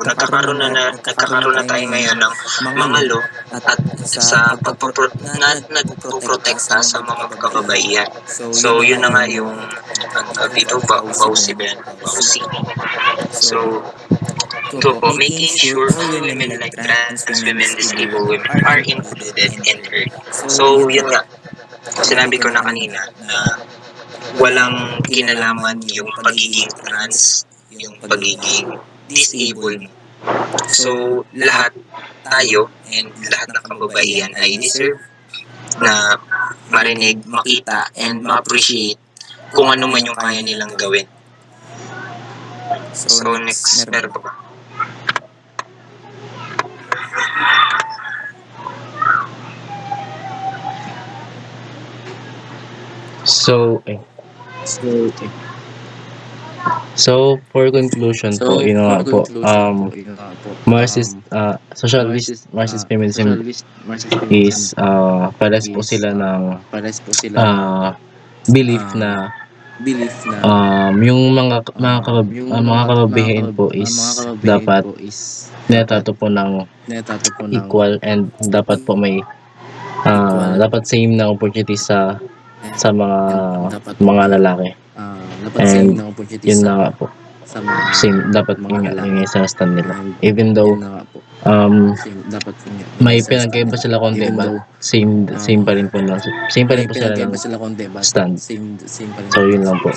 nagkakaroon na tayo ngayon ng mga law at sa nagpoprotekta sa mga kababaihan. So, yun na nga yung ang tawag dito, BAUSI ba yan? BAUSI. So, ito po, making sure all women like trans women, disabled women are included in her. So, yun nga, sinabi ko na kanina na walang kinalaman yung pagiging trans, yung pagiging disabled mo. So, lahat tayo and lahat ng kababaihan ay deserve na marinig, makita, and ma-appreciate kung ano man yung kaya nilang gawin. So, next, meron pa ba? So, for conclusion po, yun nga po, Marxist feminism is pares po sila ng belief na yung mga kababaihan po is dapat netato po ng equal and dapat po may dapat same na opportunity sa mga lalaki. And yun na nga po, same dapat yun nga sa stand nila, even though may pinagkaiba sila konti, but same pa rin po sila ng stand. So yun lang po.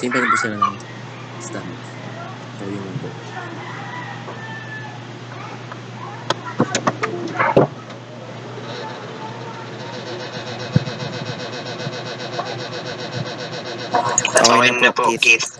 Okay na po, Keith.